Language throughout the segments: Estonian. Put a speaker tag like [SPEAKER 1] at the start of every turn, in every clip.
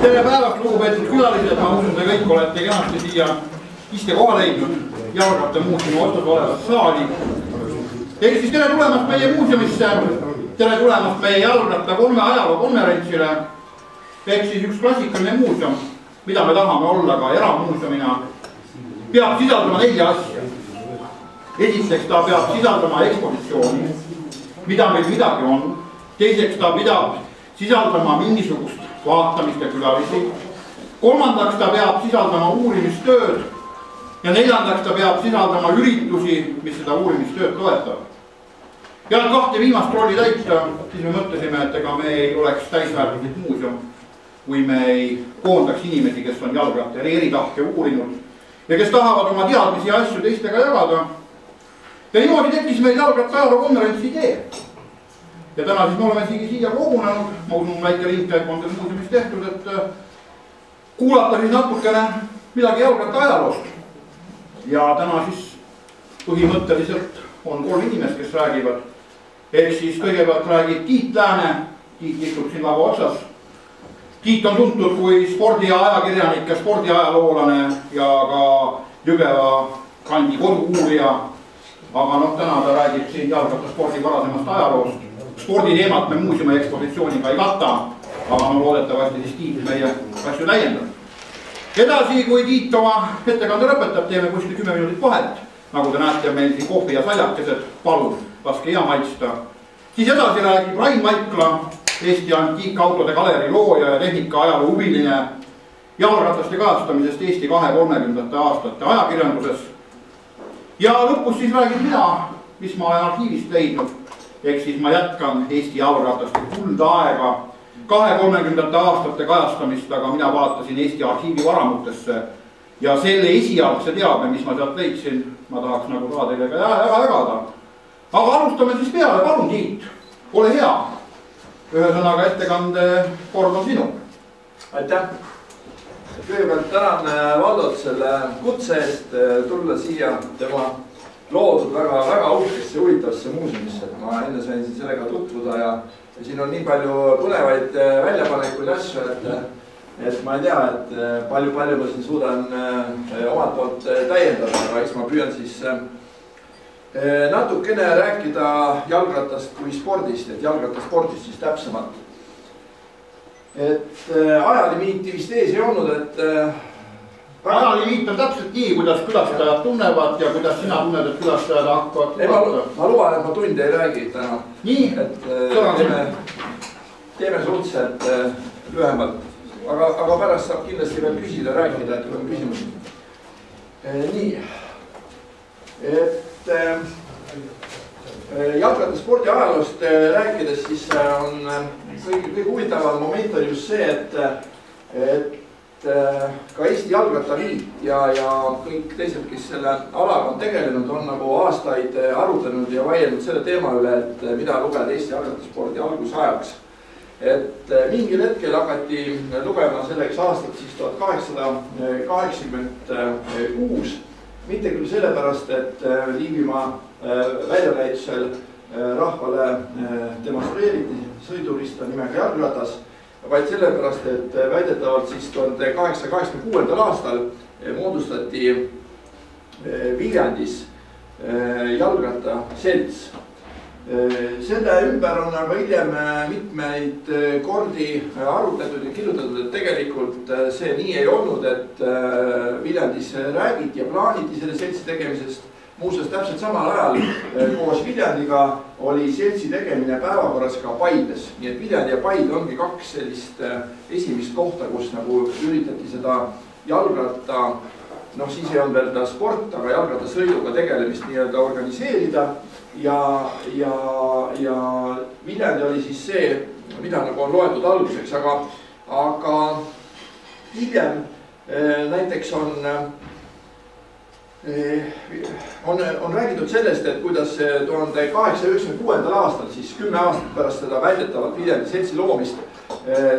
[SPEAKER 1] Tere päevast, lugupeetud külalised, ma usun, te kõik olete kenasti siia iste koha leidnud Jalgrattamuuseumi otsas olevat saali. Ehk siis tere tulemast meie muuseumisse, tere tulemast meie jalgratta ajalookonverentsile. Ehk siis üks klassikaline muuseum, mida me tahame olla ka eramuuseumina, peab sisaldama 4 asja. Esiteks ta peab sisaldama ekspositsiooni, mida meil midagi on. Teiseks ta peab sisaldama mingisugust vaatamist ja külalisi. Kolmandaks ta peab sisaldama uurimistööd. Ja neljandaks ta peab sisaldama üritusi, mis seda uurimistööd toetab. Ja 2 viimast rolli täita, siis me mõtlesime, et ega me ei oleks täisväärtuslik muuseum, kui me ei koondaks inimesi, kes on jalgratta eri tahke uurinud ja kes tahavad oma teadmisi ja asju teistega jagada. Ja niimoodi tekkis meil jalgratta ajalookonverentsi idee. Ja täna siis me oleme siia kogunenud, ma usun väike ringkäik on muuseumis tehtud, et kuulata siis natukene midagi jalgratta ajaloost. Ja täna siis põhimõtteliselt on 3 inimest, kes räägivad. Ehk siis kõigepealt räägib Tiit Lääne, Tiit istub siin lava otsas. Tiit on tuntud kui spordi- ja ajakirjanik ja spordiajaloolane ja ka Jõgeva kandi kodu-uurija. Aga täna ta räägib siin jalgrattaspordi varasemast ajaloost. Sporditeemat me muuseumi ekspositsiooniga ei kata, aga loodetavasti siis Tiit meie asju täiendab. Edasi, kui Tiit oma ettekande lõpetab, teeme kuskil 10 minutit vahet. Nagu te näete, meil siin kohvi ja saljakesed, palun, laske hea maitsta. Siis edasi räägib Rain Maikla, Eesti antiikautode galeri looja ja tehnika ajaloo huviline, jalgrataste kajastamisest Eesti 20-30 aastate ajakirjanduses. Ja lõpus siis räägib mina, mis ma olen arhiivist leidnud. Ehk siis ma jätkan Eesti jalgrataste kuldaega 20-30 aastate kajastamist, aga mina vaatasin Eesti arhiivi varamutesse ja selle esialgse teabe, mis ma sealt leidsin, ma tahaks nagu ka teile jagada. Aga alustame siis peale, palun Tiit, ole hea. Ühesõnaga ettekande kord on sinu.
[SPEAKER 2] Aitäh. Kõigepealt tänan Valdot selle kutse eest tulla siia tema loodud väga uhkesse huvitavasse muuseumisse. Ma enne sain sellega tutvuda ja siin on nii palju põnevaid väljapanekuid asju, et ma ei tea, et palju ma siin suudan omalt poolt täiendada, aga eks ma püüan siis natukene rääkida jalgrattast kui spordist, et jalgrattaspordist siis täpsemalt. Et ajalimiiti vist ees ei olnud, et
[SPEAKER 1] ajalimiit on täpselt nii, kuidas külastajad tunnevad ja kuidas sina tunned, et külastajad hakkavad kuulata.
[SPEAKER 2] Ma luban, et ma tunde ei räägi täna.
[SPEAKER 1] Nii,
[SPEAKER 2] teeme suhteliselt lühemalt. Aga pärast saab kindlasti veel küsida, rääkida, et kui on küsimusi. Nii, et jalgrattaspordi ajaloost rääkides siis on kõige huvitavam moment on just see, et ka Eesti Jalgrattaliit ja kõik teised, kes selle alaga on tegelenud, on nagu aastaid arutanud ja vaielnud selle teema üle, et mida lugeda Eesti jalgrattaspordi algusajaks. Et mingil hetkel hakati lugema selleks aastat siis 1886, mitte küll sellepärast, et Liivimaa väljanäitusel rahvale demonstreeriti sõidurista nimega jalgratas, vaid sellepärast, et väidetavalt siis 1886. aastal moodustati Viljandis jalgrattaselts. Selle ümber on aga hiljem mitmeid kordi arutletud ja kirjutatud, et tegelikult see nii ei olnud, et Viljandis räägiti ja plaaniti selle seltsi tegemisest. Muuseas, täpselt samal ajal koos Viljandiga oli seltsi tegemine päevakorras ka Paides. Nii et Viljandi ja Paide ongi 2 sellist esimest kohta, kus nagu üritati seda jalgratta, siis ei olnud veel ta sport, aga jalgrattasõiduga tegelemist nii-öelda organiseerida. Ja Viljandi oli siis see, mida nagu on loetud alguseks, aga hiljem näiteks on räägitud sellest, et kuidas 1896. aastal, siis 10 aastat pärast seda väidetavalt Viljandi seltsi loomist,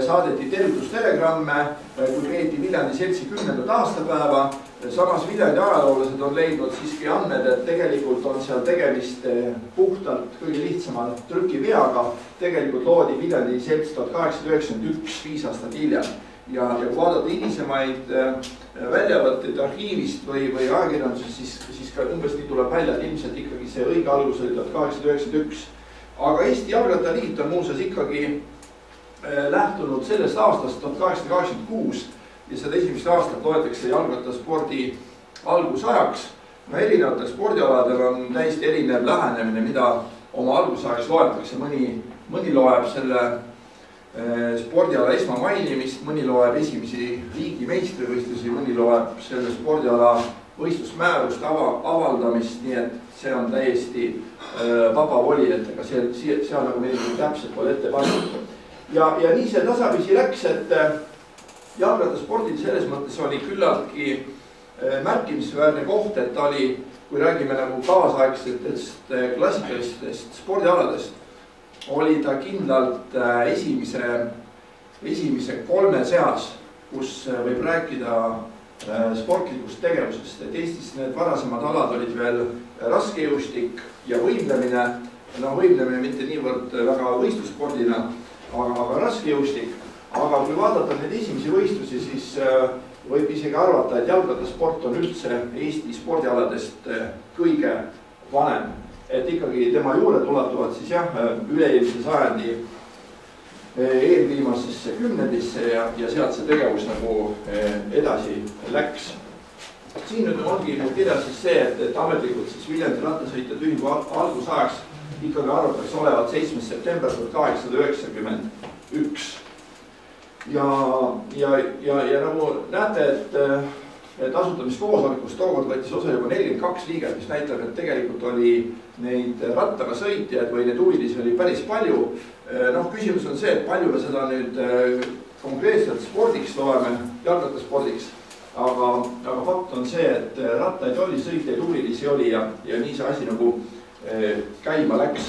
[SPEAKER 2] saadeti tervitustelegramme, kui peeti Viljandi seltsi 10. aastapäeva. Samas Viljandi ajaloolased on leidnud siiski andmed, et tegelikult on seal tegemist puhtalt kõige lihtsama trükiveaga. Tegelikult loodi Viljandi selts 1891, 5 aastat hiljem. Ja kui vaadata hilisemaid väljavõtteid arhiivist või ajakirjanduses, siis ka umbes nii tuleb välja, et ilmselt ikkagi see õige algus oli 1891. Aga Eesti Jalgrattaliit on muuseas ikkagi lähtunud sellest aastast 1886 ja seda esimest aastat loetakse jalgrattaspordi algusajaks. Erinevatel spordialadel on täiesti erinev lähenemine, mida oma algusajaks loetakse. Mõni loeb selle spordiala esmamainimist, mõni loeb esimesi riigi meistrivõistlusi, mõni loeb selle spordiala võistlusmäärust avaldamist, nii et see on täiesti vaba voli, et ega seal nagu meil täpselt pole ette pandud. Ja nii see tasapisi läks, et jalgrattaspordil selles mõttes oli küllaltki märkimisväärne koht, et ta oli, kui räägime nagu kaasaegsetest klassikalistest spordialadest, oli ta kindlalt esimese 3 seas, kus võib rääkida sportlikust tegevusest, et Eestis need varasemad alad olid veel raskejõustik ja võimlemine, võimlemine mitte niivõrd väga võistlusspordina, aga raskejõustik. Aga kui vaadata need esimesi võistlusi, siis võib isegi arvata, et jalgrattasport on üldse Eesti spordialadest kõige vanem. Et ikkagi tema juured ulatuvad siis üle-eelmise sajandi eelviimasesse kümnendisse ja sealt see tegevus nagu edasi läks. Siin nüüd ongi kirjas siis see, et ametlikult siis Viljandi rattasõitjate ühingu algusajaks ikkagi arvatakse olevat 7. september 1891. Ja nagu näete, et asutamiskoosolekust tookord võttis osa juba 42 liiget, mis näitab, et tegelikult oli neid rattaga sõitjaid või neid huvilisi oli päris palju. Küsimus on see, et palju me seda nüüd konkreetselt spordiks loeme, jalgrattaspordiks, aga fakt on see, et rattaid oli, sõitjaid huvilisi oli ja nii see asi nagu käima läks.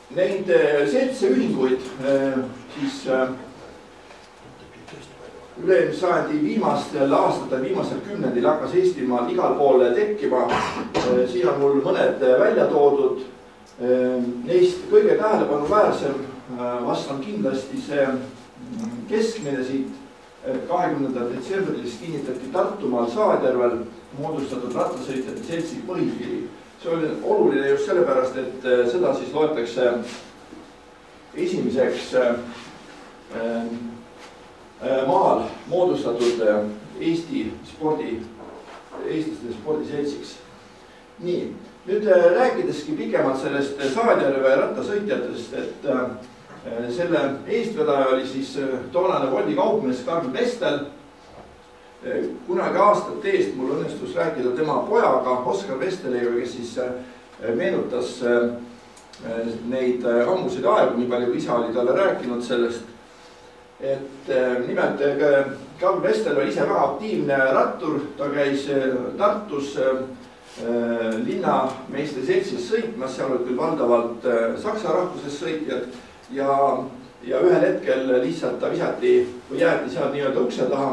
[SPEAKER 2] Neid seltseühinguid siis üle-eelmise sajandi viimastel aastatel, viimasel kümnendil hakkas Eestimaal igal pool tekkima. Siin on mul mõned välja toodud. Neist kõige tähelepanu vast on kindlasti see keskmine siit 20. detsembrilist kinnitati Tartumaal Saadjärvel moodustatud rattasõitjate seltsi põhikiri. See oli oluline just sellepärast, et seda siis loetakse esimeseks maal moodustatud eestlaste spordiseltsiks. Nii, nüüd rääkideski pikemalt sellest Saadjärve rattasõitjatest, et selle eestvedaja oli siis toonane Woldi kaupmees Karl Vestel. Kunagi aastate eest mul õnnestus rääkida tema pojaga, Oskar Vesteliga, kes siis meenutas neid ammuseid aegu, nii palju kui isa oli talle rääkinud sellest. Et nimelt Karl Vestel oli ise väga aktiivne rattur, ta käis Tartus linnameeste seltsis sõitmas, seal olid küll valdavalt saksa rahvusest sõitjad ja ühel hetkel lihtsalt ta visati või jäeti seal nii-öelda ukse taha.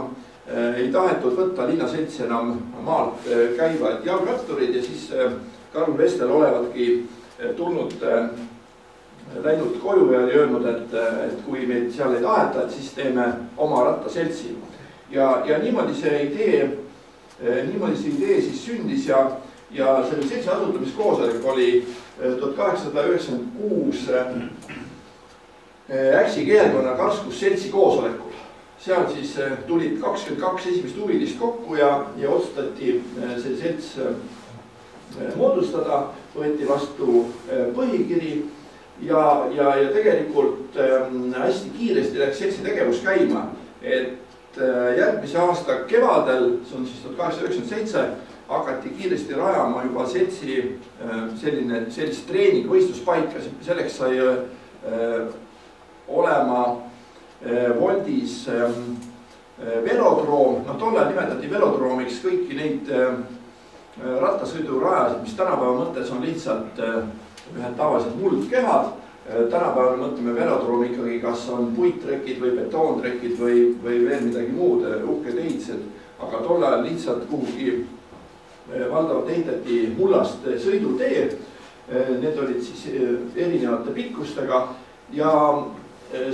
[SPEAKER 2] Ei tahetud võtta linnaseltsi enam maalt käivad jalgratturid ja siis Karl Vestel olevatki läinud koju ja oli öelnud, et kui meid seal ei taheta, et siis teeme oma rattaseltsi. Ja niimoodi see idee siis sündis ja selle seltsi asutamiskoosolek oli 1896 Äksi keelkonna Karskus seltsi koosolekul. Seal siis tulid 22 esimest huvilist kokku ja otsustati see selts moodustada, võeti vastu põhikiri ja tegelikult hästi kiiresti läks seltsi tegevus käima, et järgmise aasta kevadel, see on siis 1897, hakati kiiresti rajama juba seltsi sellist treeningvõistluspaika, selleks sai olema Woldis velodroom, tollal nimetati velodroomiks kõiki neid rattasõidurajasid, mis tänapäeva mõttes on lihtsalt ühed tavalised muldkehad, tänapäeval mõtleme velodroomi ikkagi, kas on puittrekid või betoontrekid või veel midagi muud, uhked ehitised, aga tol ajal lihtsalt kuhugi valdavalt ehitati mullast sõidutee. Need olid siis erinevate pikkustega ja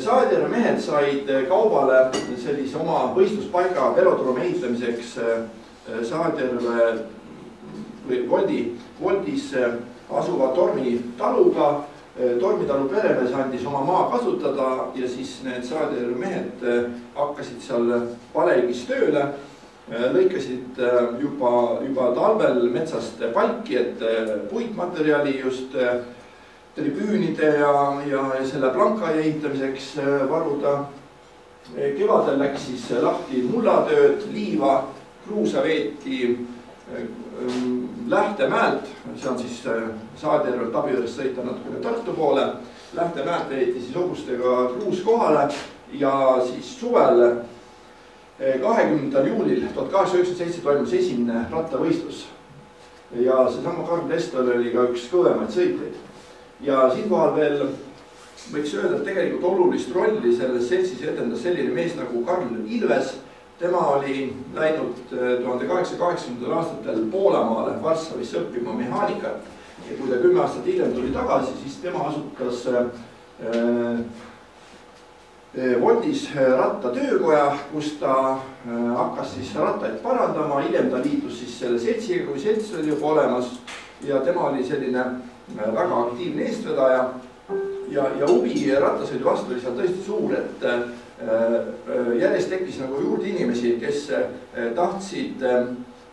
[SPEAKER 2] Saadjärve mehed said kaubale sellise oma võistluspaiga velodroomi ehitamiseks Saadjärve Voldis asuva Tormi taluga. Tormitalu peremees andis oma maa kasutada ja siis need Saadjärve mehed hakkasid seal palekis tööle, lõikasid juba talvel metsast palki, et puitmaterjali just tribüünide ja selle planka ehitamiseks varuda. Kevadel läks siis lahti mullatööd, liiva, kruusa veeti Lähtemäelt, see on siis Saadjärvelt Abiõrest sõita natukene Tartu poole. Lähtemäelt ehiti siis hobustega kruus kohale ja siis suvel 20. juulil 1897 toimus esimene rattavõistlus. Ja seesama Karl Vestel oli ka üks kõvemaid sõitjaid. Ja siinkohal veel võiks öelda, et tegelikult olulist rolli selles seltsis etendas selline mees nagu Karl Ilves. Tema oli läinud 1880. aastatel Poolamaale Varssavisse õppima mehaanikat ja kui ta 10 aastat hiljem tuli tagasi, siis tema asutas Voldis rattatöökoja, kus ta hakkas siis rattaid parandama. Hiljem ta liitus siis selle seltsiga, kui selts oli juba olemas ja tema oli selline väga aktiivne eestvedaja ja huvi rattasõidu vastu oli seal tõesti suur, et järjest tekkis nagu juurde inimesi, kes tahtsid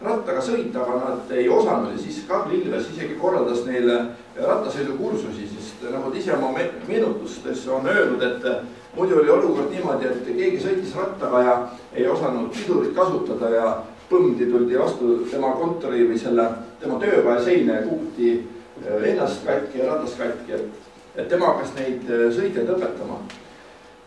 [SPEAKER 2] rattaga sõita, aga nad ei osanud ja siis Karl Ilves isegi korraldas neile rattasõidukursusi, sest nagu ta ise oma meenutustes on öelnud, et muidu oli olukord niimoodi, et keegi sõitis rattaga ja ei osanud pidurit kasutada ja põmdi tuldi vastu tema kontori või tema töökoja seina ja kukuti ennast katki ja ratast katki, et tema hakkas neid sõitjaid õpetama.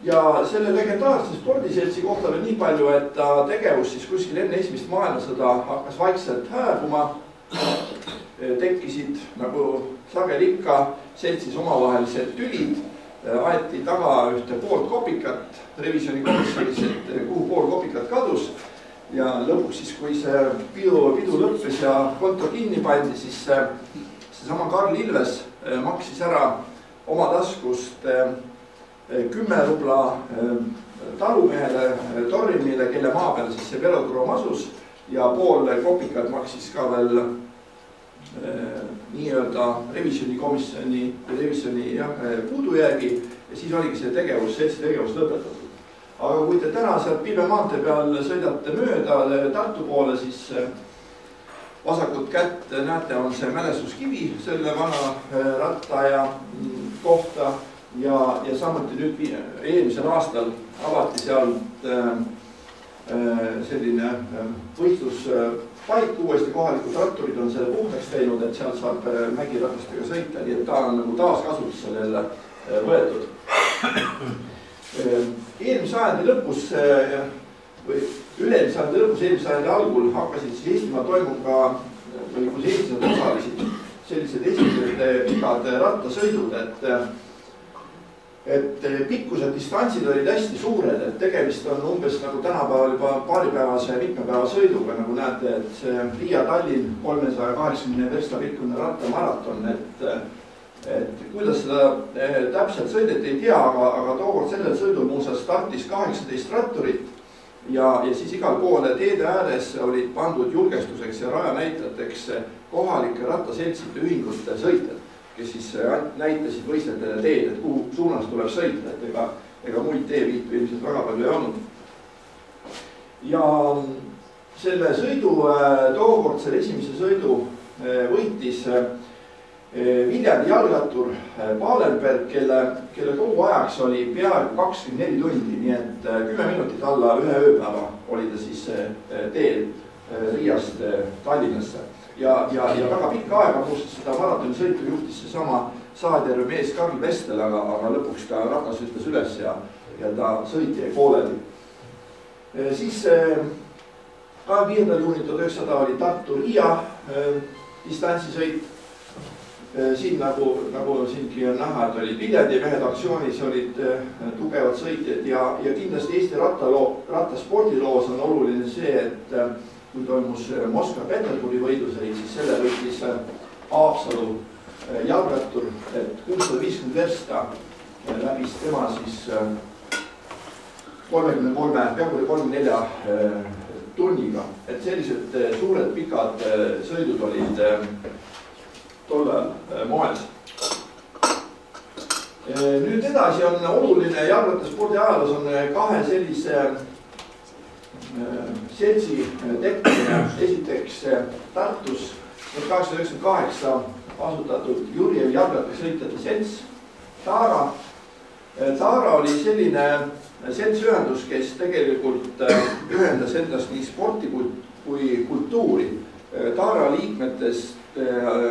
[SPEAKER 2] Ja selle legendaarse spordiseltsi kohta veel nii palju, et ta tegevus siis kuskil enne esimest maailmasõda hakkas vaikselt hääbuma. Tekkisid nagu sageli ikka seltsis omavahelised tülid, aeti taga ühte pool kopikat revisjonikomisjonis, et kuhu pool kopikat kadus. Ja lõpuks siis, kui see pidu lõppes ja konto kinni pandi, siis seesama Karl Ilves maksis ära oma taskust 10 rubla talumehele Torrimile, kelle maa peal siis see velodroom asus ja pool kopikat maksis ka veel nii-öelda revisjonikomisjoni puudujäägi ja siis oligi see seltsi tegevus lõpetatud. Aga kui te täna sealt Pilve maantee peal sõidate mööda Tartu poole, siis vasakut kätt näete, on see mälestuskivi selle vana rattaja kohta. Ja samuti nüüd eelmisel aastal avati sealt selline võistluspaik uuesti, kohalikud ratturid on selle puhtaks teinud, et seal saab mägiratastega sõita, nii et ta on nagu taaskasutusel jälle võetud. Eelmise sajandi lõpus või üle-eelmise sajandi lõpus, eelmise sajandi algul hakkasid siis Eestimaa toimuga, või kus eestlased osalesid, sellised esimesed pikad rattasõidud, et pikkused distantsid olid hästi suured, et tegemist on umbes nagu tänapäeval juba paaripäevase mitmepäeva sõiduga, nagu näete, et see Riia-Tallinn 380 versta pikkune rattamaraton, et kuidas seda täpselt sõideti ei tea, aga tookord sellel sõidul muuseas startis 18 ratturit ja siis igal pool teede ääres olid pandud julgestuseks ja rajanäitajateks kohalike rattaseltside ühingute sõitjad, kes siis näitasid võistlejatele teed, et kuhu suunas tuleb sõita, et ega muid teeviitu ilmselt väga palju ei olnud. Ja selle sõidu, tookord selle esimese sõidu võitis Viljandi jalgattur Palenberg, kelle kogu ajaks oli peaaegu 24 tundi, nii et 10 minutit alla ühe ööpäeva oli ta siis teel Riiast Tallinnasse. Ja väga pikka aega muuseas seda maratoni sõitu juhtis seesama Saadjärve mees Karl Vestel, aga lõpuks ta ratas ütles üles ja ta sõit jäi pooleli. Siis 25. juunil 1900 oli Tartu Riia distantsisõit. siin nagu siingi on näha, et olid Viljandi mehed aktsioonis, olid tugevad sõitjad ja kindlasti Eesti rattaspordiloos on oluline see, et kui toimus Moskva-Peterburi võidusõit, siis selle võitis Haapsalu jalgrattur, et 650 versta läbis tema siis 33, peaaegu 34 tunniga, et sellised suured pikad sõidud olid tollel moes. Nüüd edasi on oluline jalgrattaspordi ajaloos on kahe sellise seltsi tekkimine. Esiteks Tartus 1898 asutatud Jurjevi jalgrattasõitjate selts Taara. Taara oli selline seltsühendus, kes tegelikult ühendas endast nii sporti kui kultuuri. Taara liikmetest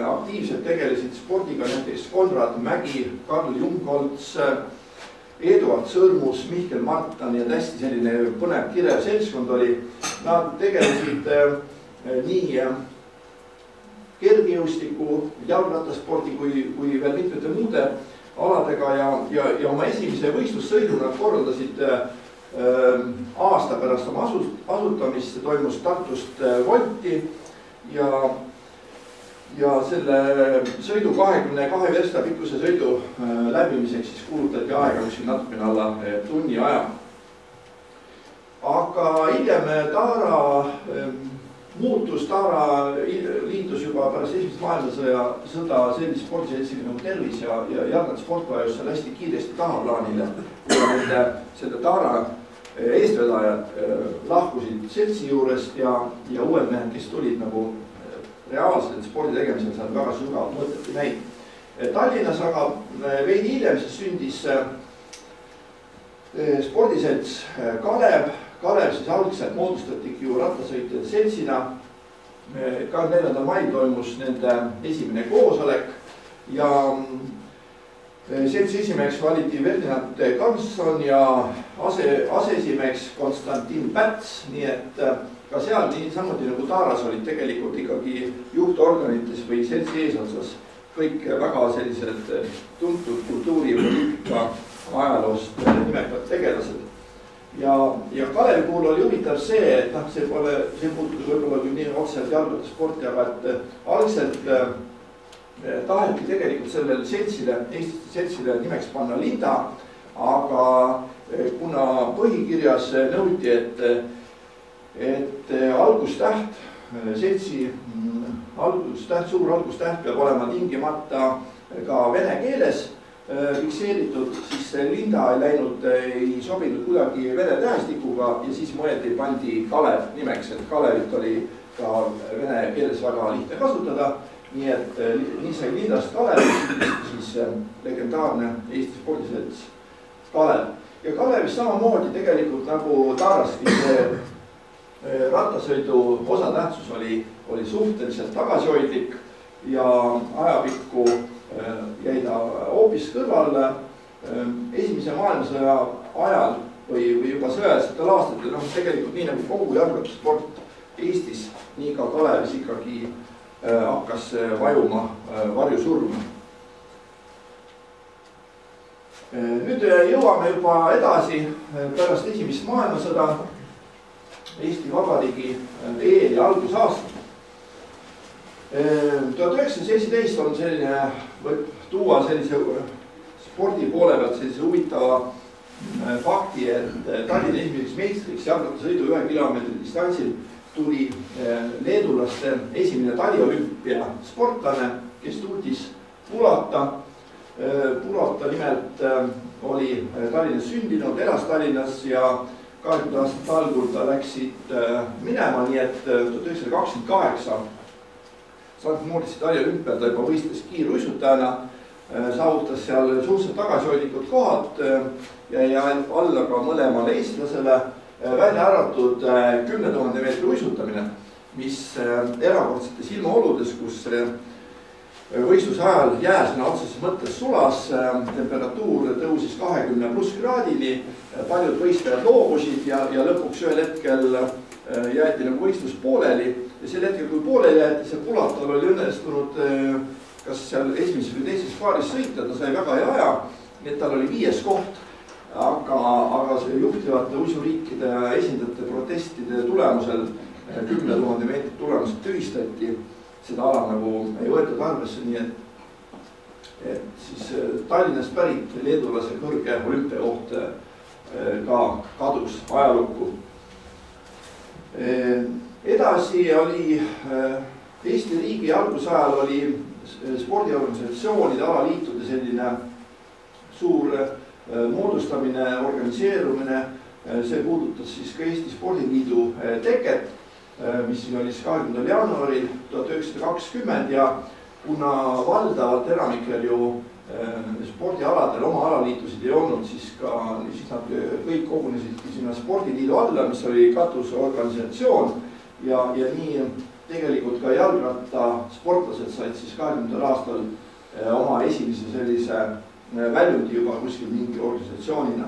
[SPEAKER 2] aktiivselt tegelesid spordiga näiteks Konrad Mägi, Karl Jungholz, Eduard Sõrmus, Mihkel Martan ja hästi selline põnev kirev seltskond oli. Nad tegelesid nii kergejõustiku, jalgrattaspordi kui veel mitmete muude aladega ja oma esimese võistlussõidu nad korraldasid aasta pärast oma asutamist. See toimus Tartust Volti ja selle sõidu 22 versta pikkuse sõidu läbimiseks siis kuulutati aega kuskil natukene alla tunni aja. Aga hiljem Taara muutus, Taara liitus juba pärast esimest maailmasõda sellise spordiseltsiga nagu Tervis ja jalgrattasport vajus seal hästi kiiresti tahaplaanile, kuna selle Taara eestvedajad lahkusid seltsi juurest ja uued mehed, kes tulid nagu reaalselt spordi tegemisel saanud väga sügavalt mõtet ei näinud. Tallinnas aga veidi hiljem siis sündis spordiselts Kalev. Kalev siis algselt moodustatigi ju rattasõitjate seltsina. 24. mail toimus nende esimene koosolek ja seltsi esimeheks valiti Ferdinand Karlsson ja aseesimeheks Konstantin Päts, nii et ka seal nii samuti nagu Taaras olid tegelikult ikkagi juhtorganites või seltsi eesotsas kõik väga sellised tuntud kultuuri ja poliitika ajaloost nimekad tegelased. Ja Kalevi puhul oli huvitav see, et see puudutas võib-olla küll nii otseselt jalgrattasporti, aga et algselt taheti tegelikult sellele Eesti seltsile nimeks panna Linda, aga kuna põhikirjas nõuti, et algustäht, seltsi suur algustäht peab olema tingimata ka vene keeles fikseeritud, siis Linda ei sobinud kuidagi vene tähestikuga ja siis pandi Kalev nimeks, et Kalevit oli ka vene keeles väga lihtne kasutada. Nii et nii sai Lindast Kalev, siis legendaarne Eesti spordiselts Kalev. Ja Kalevis samamoodi tegelikult nagu Taaraski rattasõidu osatähtsus oli suhteliselt tagasihoidlik ja ajapikku jäi ta hoopis kõrvale. Esimese maailmasõja ajal või juba sõjalisetel aastatel, tegelikult nii nagu kogu jalgrattasport Eestis, nii ka Kalevis ikkagi hakkas vajuma varjusurma. Nüüd jõuame juba edasi pärast esimest maailmasõda Eesti Vabariigi eel ja algusaasta. 1917 on selline, võib tuua sellise spordi poole pealt sellise huvitava fakti, et Tallinna esimeseks meistriks jalgrattasõidu 1 kilomeetri distantsil tuli leedulaste esimene taliolümpia sportlane, kes tuldis Pulata. Pulata nimelt oli Tallinnas sündinud, elas Tallinnas ja 20 aastat algul ta läksid minema, nii et 1928 St. Moritsi taliolümpial ta juba võistles kiiruisutajana, saavutas seal suhteliselt tagasihoidlikud kohad ja alla ka mõlemale eestlasele, välja arvatud 10 000 meetri uisutamine, mis erakordsetes ilmaoludes, kus võistluse ajal jää sõna otseses mõttes sulas, temperatuur tõusis 20+ kraadini, paljud võistlejad loobusid ja lõpuks ühel hetkel jäeti nagu võistlus pooleli ja sel hetkel, kui pooleli jäeti, see Pulatal oli õnnestunud kas seal esimeses või teises paaris sõita, ta sai väga hea aja, nii et tal oli 5. koht. Aga see juhtivate uisuriikide esindajate protestide tulemusel 10 000 meetrit tulemused tühistati. Seda ala nagu ei võetud arvesse, nii et siis Tallinnast pärit leedulase kõrge olümpiakoht ka kadus ajalukku. Edasi oli Eesti riigi algusajal oli spordiorganisatsioonide alaliitude selline suur moodustamine, organiseerumine, see puudutas siis ka Eesti Spordiliidu teket, mis siin oli 20. jaanuaril 1920 ja kuna valdavalt enamikel ju spordialadel oma alaliitusid ei olnud, siis nad kõik kogunesidki sinna Spordiliidu alla, mis oli katusorganisatsioon ja nii tegelikult ka jalgratta sportlased said siis 20. aastal oma esimese sellise väljundi juba kuskil mingi organisatsioonina.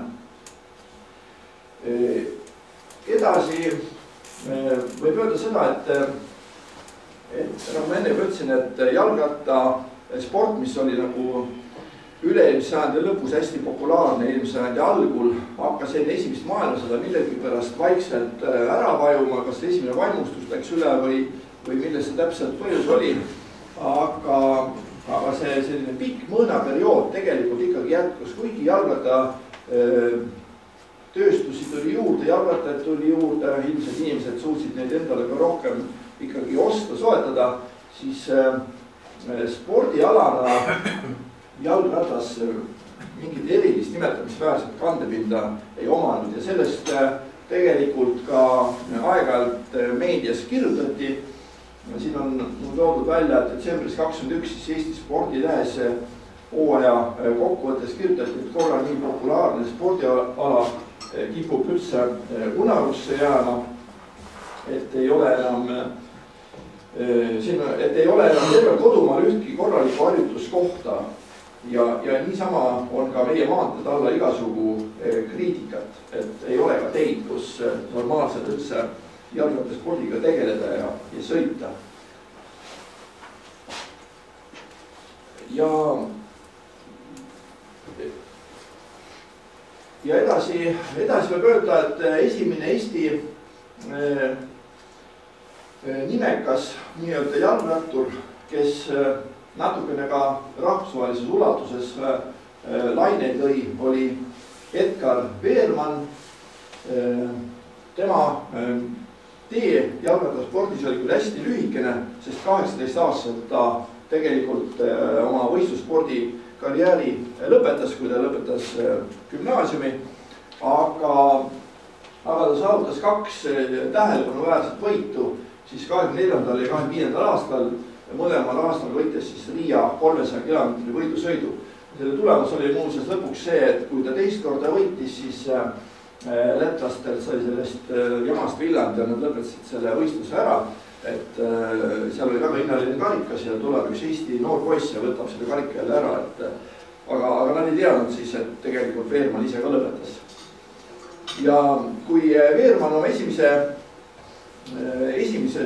[SPEAKER 2] Edasi võib öelda seda, et nagu ma enne ütlesin, et jalgratta sport, mis oli nagu üle-eelmise sajandi lõpus hästi populaarne, eelmise sajandi algul, hakkas enne esimest maailmasõda millegipärast vaikselt ära vajuma, kas esimene vaimustus läks üle või milles see täpselt põhjus oli. Aga see selline pikk mõõnaperiood tegelikult ikkagi jätkus, kuigi jalgratta tööstusi tuli juurde, jalgrattajaid tuli juurde, ilmselt inimesed suutsid neid endale ka rohkem ikkagi osta, soetada, siis spordialana jalgratas mingit erilist nimetamisväärset kandepinda ei omanud ja sellest tegelikult ka aeg-ajalt meedias kirjutati. Siin on toodud välja, et detsembris 21 siis Eesti spordilehes hooaja kokkuvõttes kirjutati, et korra nii populaarne spordiala kipub üldse unarusse jääma, et ei ole enam tervel kodumaal ühtki korralikku harjutuskohta ja niisama on ka meie maanteed alla igasugu kriitikat, et ei ole ka teid, kus normaalselt üldse jalgrattaspordiga tegeleda ja sõita. Ja edasi võib öelda, et esimene Eesti nimekas nii-öelda jalgrattur, kes natukene ka rahvusvahelises ulatuses laineid lõi, oli Edgar Veermann. Tema tee jalgrattaspordis oli küll hästi lühikene, sest 18 aastat ta tegelikult oma võistlusspordi karjääri lõpetas, kui ta lõpetas gümnaasiumi, aga ta saavutas 2 tähelepanuväärset võitu, siis 24. ja 25. aastal, mõlemal aastal võitis siis Riia 300 kilomeetri võidusõidu. Selle tulemus oli muuseas lõpuks see, et kui ta teist korda võitis, siis lätlastel sai sellest jamast villand ja nad lõpetasid selle võistluse ära, et seal oli väga hinnaline karikas ja tuleb üks Eesti noor poiss ja võtab selle karika jälle ära, aga nad ei teadnud siis, et tegelikult Veermann ise ka lõpetas. Ja kui Veermann oma esimese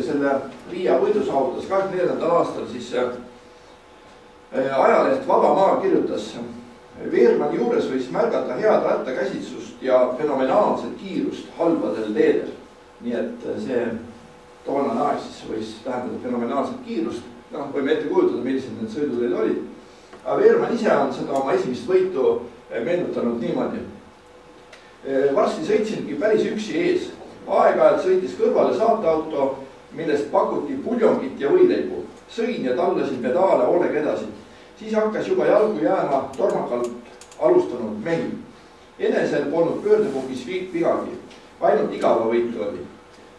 [SPEAKER 2] selle Riia võidu saavutas 24. aastal, siis ajaleht Vaba Maa kirjutas: Veermanni juures võis märgata head rattakäsitsust ja fenomenaalset kiirust halbadel teedel. Nii et see toonane aeg siis võis tähendada fenomenaalset kiirust. Võime ette kujutada, millised need sõiduteed olid. Aga Veermann ise on seda oma esimest võitu meenutanud niimoodi. Varsti sõitsingi päris üksi ees. Aeg-ajalt sõitis kõrvale saateauto, millest pakuti puljongit ja võileibu. Sõin ja tallasin pedaale hoolega edasi. Siis hakkas juba jalgu jääma tormakalt alustanud mehi. Enesel polnud pöördepungis vigagi, ainult igava võitu oli.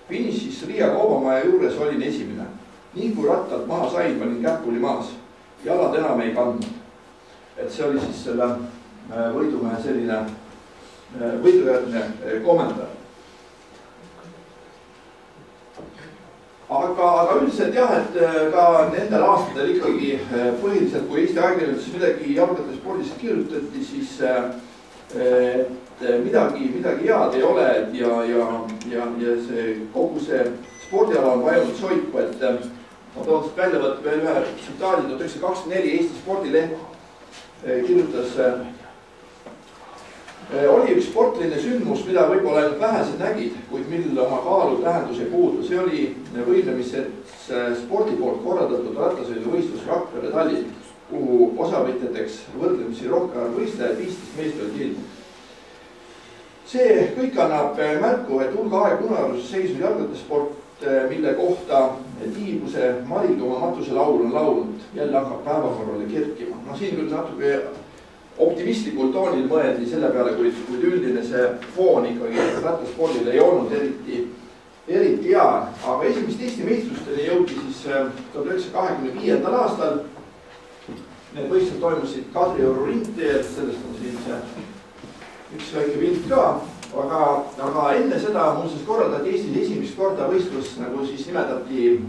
[SPEAKER 2] Finišis Riia kaubamaja juures olin esimene. Nii kui rattalt maha sain, panin käpuli maas. Jalad enam ei kandnud. Et see oli siis selle võidumehe selline võidujärgne kommentaar. Aga üldiselt jah, et ka nendel aastatel ikkagi põhiliselt, kui Eesti ajakirjanduses midagi jalgrattaspordist kirjutati, siis midagi head ei ole ja see kogu see spordiala on vajunud soiku, et ma toon siit välja võtta veel ühe tsitaadi. 1924 Eesti Spordileht kirjutas: oli üks sportline sündmus, mida võib-olla ainult vähesed nägid, kuid millel oma kaalu tähendus ei puudu. See oli võimlemiseks spordi poolt korraldatud rattasõiduvõistlus Rakvere Tallinn, kuhu osavõtjateks võrdlemisi rohke arv võistlejaid, 15 meest olid ilmunud. See kõik annab märku, et hulga aeg unaruses seisnud jalgrattasport, mille kohta Tiibuse Marid oma matuselaul on laulnud, jälle hakkab päevakorrale kerkima. No siin küll natuke optimistlikul toonil mõeldi selle peale, kuid üldine see foon ikkagi rattaspordil ei olnud eriti hea. Aga esimest Eesti meistrusteni jõudi siis 1925. aastal. Need võistlused toimusid Kadrioru ringteel, sellest on siin see üks väike pilt ka. Aga enne seda muuseas korraldati Eestis esimest korda võistlus, nagu siis nimetati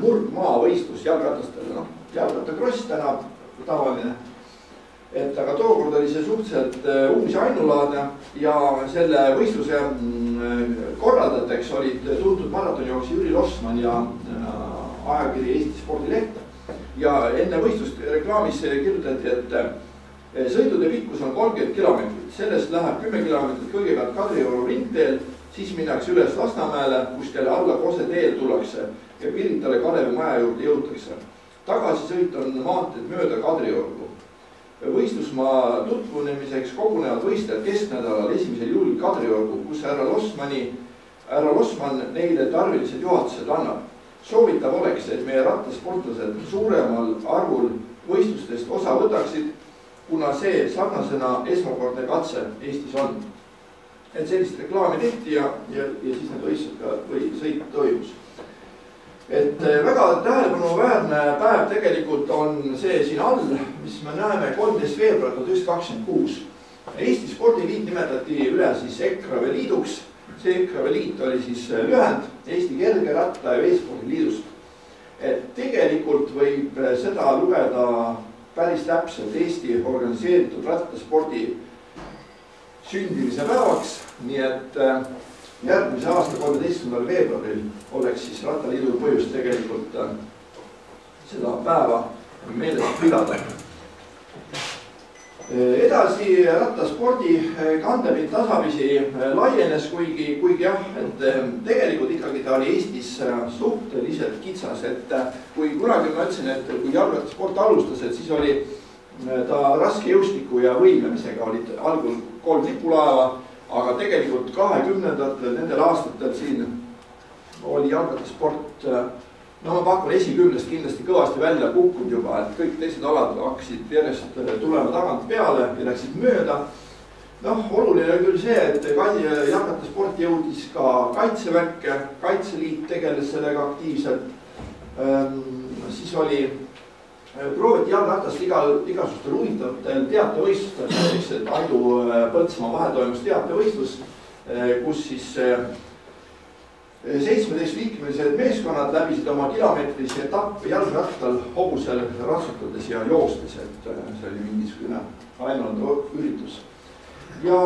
[SPEAKER 2] murdmaa võistlus jalgratastele. Jalgrattakross täna tavaline. Aga tookord oli see suhteliselt uus ja ainulaadne ja selle võistluse korraldajateks olid tuntud maratonijooksja Jüri Lossmann ja ajakiri Eesti Spordileht. Ja enne võistlust reklaamis kirjutati, et sõidude pikkus on 30 kilomeetrit. Sellest läheb 10 kilomeetrit kõigepealt Kadrioru ringteel, siis minnakse üles Lasnamäele, kus teile alla Kose teel tullakse ja Piritale Kalevi maja juurde jõutakse. Tagasisõit on maanteed mööda Kadrioru. Võistlusmaa tutvunemiseks kogunevad võistlejad kesknädalal 1. juulil Kadrioru, kus härra Lossmann neile tarvilised juhatused annab. Soovitav oleks, et meie rattasportlased suuremal arvul võistlustest osa võtaksid, kuna see sarnasena esmakordne katse Eestis on. Et sellist reklaami tehti ja siis need võistlused või sõit toimus. Et väga tähelepanuväärne päev tegelikult on see siin all, mis me näeme 13. veebruar 1926. Eesti Spordiliit nimetati üle siis EKRE liiduks. See EKRE liit oli siis lühend Eesti Kergeratta ja Veespordiliidust. Et tegelikult võib seda lugeda päris täpselt Eesti organiseeritud rattaspordi sündimise päevaks, nii et järgmise aasta 13. veebruaril oleks siis Rattaliidul põhjust tegelikult seda päeva meeles pidada. Edasi rattaspordi kandepind tasapisi laienes, kuigi jah, et tegelikult ikkagi ta oli Eestis suhteliselt kitsas, et kui kunagi ma ütlesin, et kui jalgrattasport alustas, et siis oli ta raskejõustiku ja võimlemisega olid algul 3 lipulaeva, aga tegelikult 20. nendel aastatel siin oli jalgrattasport, no ma pakun esikümnest kindlasti kõvasti välja kukkunud juba, et kõik teised alad hakkasid järjest tulema tagant peale ja läksid mööda. Oluline on küll see, et jalgrattasport jõudis ka kaitseväkke, Kaitseliit tegeles sellega aktiivselt. Siis oli prooviti jalgratast igasugustel huvitavatel teatevõistlustel, näiteks Aidu Põltsamaa vahel toimus teatevõistlus, kus siis 17-liikmelised meeskonnad läbisid oma kilomeetrise etapp jalgrattal hobusel ratsutades ja joostes, et see oli mingisugune ainult üritus. Ja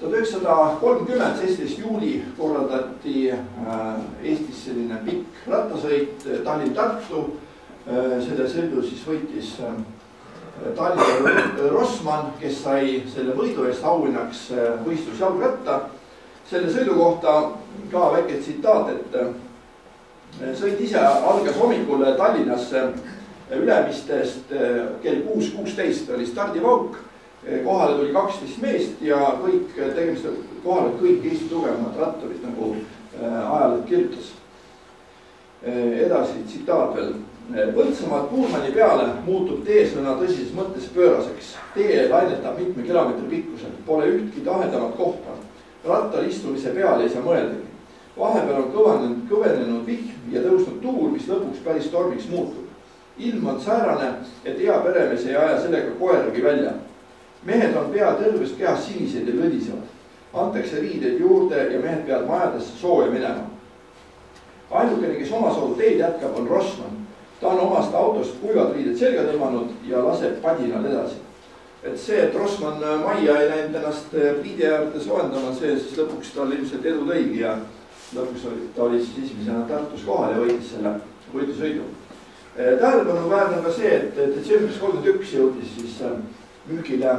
[SPEAKER 2] 1930, 17. juuli korraldati Eestis selline pikk rattasõit Tallinn-Tartu. Selle sõidu siis võitis Tallinna Rossmann, kes sai selle võidu eest auhinnaks võistlusjalgratta. Selle sõidu kohta ka väike tsitaat, et sõit ise algas hommikul Tallinnasse Ülemistest kell 6.16 oli stardivauk. Kohale tuli 12 meest ja kohale kõik Eesti tugevamad ratturid, nagu ajaleht kirjutas. Edasi tsitaat veel. Põltsamaalt Puurmani peale muutub teesõna tõsises mõttes pööraseks. Tee lainetab mitme kilomeetri pikkusel, pole ühtki tahedamat kohta. Rattal istumise peale ei saa mõeldagi. Vahepeal on kõvenenud vihm ja tõusnud tuul, mis lõpuks päris tormiks muutub. Ilm on säärane, et hea peremees ei aja sellega koeragi välja. Mehed on pea tervest kehast sinised ja lõdisevad. Antakse riideid juurde ja mehed peavad majadesse sooja minema. Ainukene, kes omasoodu teid jätkab, on Rossmann. Ta on omast autost kuivad riided selga tõmmanud ja laseb padinal edasi. Et see, et Rossmann majja ei läinud ennast pliidi äärde soojendama, see siis lõpuks tal ilmselt edu tõigi ja lõpuks ta oli siis esimesena Tartus kohal ja võitis selle võidusõidu. Tähelepanuväärne on ka see, et detsembris 31 jõudis siis müügile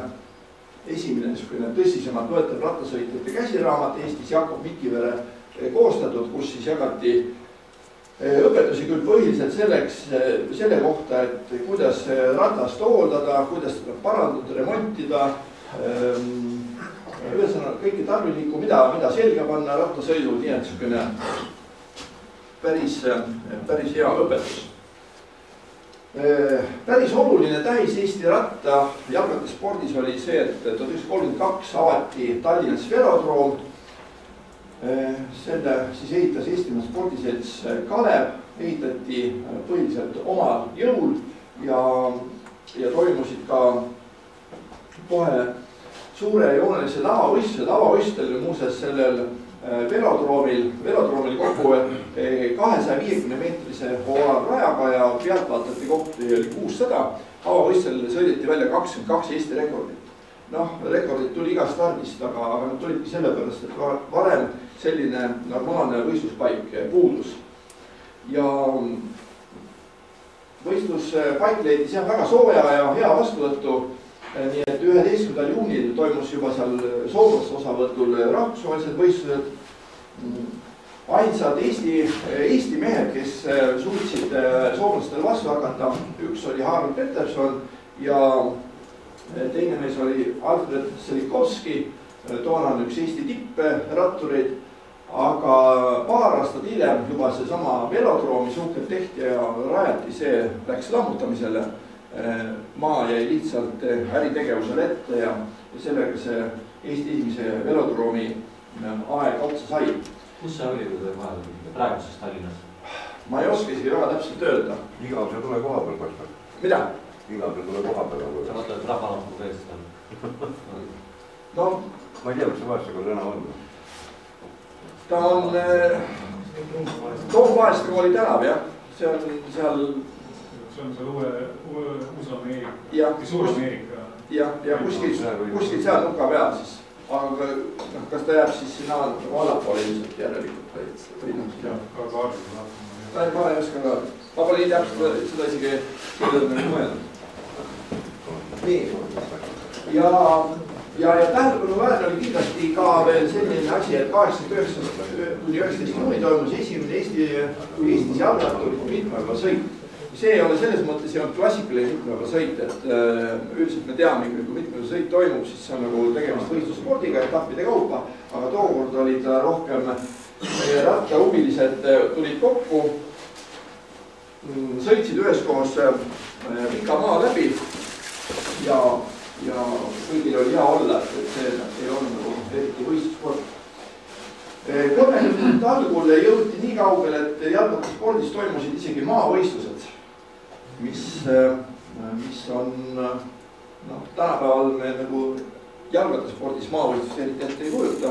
[SPEAKER 2] esimene tõsisemalt võetav rattasõitjate käsiraamat Eestis Jakob Mikivere koostatud, kus siis jagati õpetusi küll põhiliselt selle kohta, et kuidas ratast hooldada, kuidas seda parandada, remontida, ühesõnaga kõiki tarvilikku, mida selga panna rattasõidul, nii et niisugune päris hea õpetus. Päris oluline tähis Eesti ratta jalgrattaspordis oli see, et 1932 avati Tallinnas velodroom. Selle siis ehitas Eestimaa spordiselts Kalev, ehitati põhiliselt omal jõul ja toimusid ka kohe suurejoonelised avavõistlused, muuseas sellel velodroomil kokku 250 meetrise rajaga ja pealtvaatati kohti oli 600. Avavõistlusel sõideti välja 22 Eesti rekordit. Rekordid tuli igast stardist, aga nad tulidki sellepärast, et varem selline normaalne võistluspaik puudus. Ja võistluspaik leidis väga sooja ja hea vastuvõttu. Nii et 11. juunil toimus juba seal soomlaste osavõtul rahvusvahelised võistlused. Ainsad Eesti mehed, kes suutsid soomlastel vastu hakata, üks oli Harald Peterson ja teine mees oli Alfred Selikovski, toonane üks Eesti tipprattureid, aga paar aastat hiljem juba seesama velodroomi suhted tehti ja rajati, see läks lammutamisele. Maa jäi lihtsalt äritegevusele ette ja sellega see Eesti esimese velodroomi aeg otsa sai.
[SPEAKER 3] Kus see oli vahel praeguses Tallinnas?
[SPEAKER 2] Ma ei oska isegi väga täpselt öelda.
[SPEAKER 4] Igav see tule koha peal paistab.
[SPEAKER 2] Mida?
[SPEAKER 4] Igav see tule koha peal.
[SPEAKER 3] Sa mõtled rahvanahku veest on?
[SPEAKER 2] No,
[SPEAKER 4] ma ei tea, mis see vaesega täna on.
[SPEAKER 2] Ta on Toomvaeste kooli tänav, jah. See on seal...
[SPEAKER 5] See on seal Uus-Ameerika, Suur-Ameerika.
[SPEAKER 2] Ja kuskil seal nuka peal siis. Aga kas ta jääb siis sinna allapoole ilmselt järelikult või
[SPEAKER 5] Ka kaardil.
[SPEAKER 2] Ma ei oska ka. Ma pole nii täpselt seda isegi mõelnud. Nii. Ja tähelepanu oli kindlasti ka veel selline asi, et 8.9. juuni toimus esimene Eestis jalgratturite mitmepäevasõit. See ei ole selles mõttes ei olnud klassikaline mitmepäevasõit, et üldiselt me teame, kui mitmepäevasõit toimub, siis see on nagu tegemist võistlusspordiga etappide kaupa, aga tookord olid rohkem rattahuvilised tulid kokku, sõitsid üheskoos pika maa läbi ja kõigil oli hea olla, et see ei olnud nagu eriti võistlussport. 30. algul jõuti nii kaugel, et jalgrattaspordis toimusid isegi maavõistlused, mis on tänapäeval me nagu jalgrattaspordis maavõistlus eriti ette ei kujuta,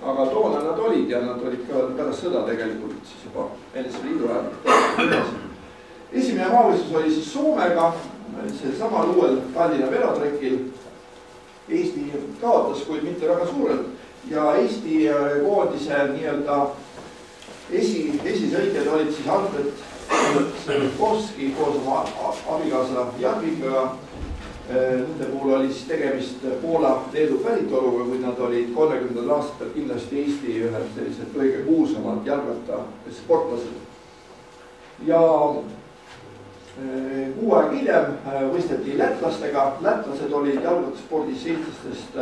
[SPEAKER 2] aga toona nad olid ja nad olid ka pärast sõda tegelikult siis juba NSV Liidu ajal. Esimene maavõistlus oli siis Soomega, see samal uuel Tallinna velotrekil. Eesti kaotas, kuid mitte väga suurelt ja Eesti koondise nii-öelda esisõitjad olid siis Alfred Selikovski koos oma abikaasa Jarviga. Nende puhul oli siis tegemist Poola-Leedu päritoluga, kui nad olid 30. aastatel kindlasti Eesti ühed sellised kõige kuulsamad jalgrattasportlased. Ja kuu aeg hiljem võistleti lätlastega. Lätlased olid jalgrattaspordis eestlastest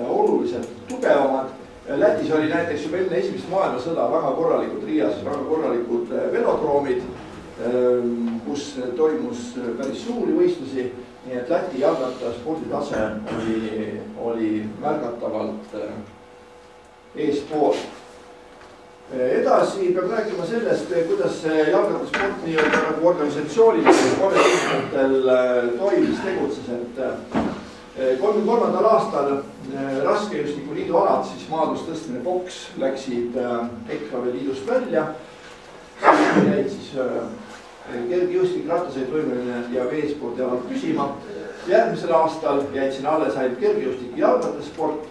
[SPEAKER 2] oluliselt tugevamad. Lätis oli näiteks juba enne esimest maailmasõda väga korralikud Riias, väga korralikud velodroomid, kus toimus päris suuri võistlusi, nii et Läti jalgrattaspordi tase oli märgatavalt eespool. Edasi peab rääkima sellest, kuidas jalgrattasport nii-öelda nagu organisatsiooniliselt 30-ndatel toimis, tegutses, et 33. aastal Raskejõustiku liidu alad, siis maadlustõstmine boks läksid EKRE liidust välja. Jäid siis kergjõustik, rattasõit, võimeline ja veesport jalad püsima. Järgmisel aastal jäid sinna alles ainult kergjõustik ja jalgrattasport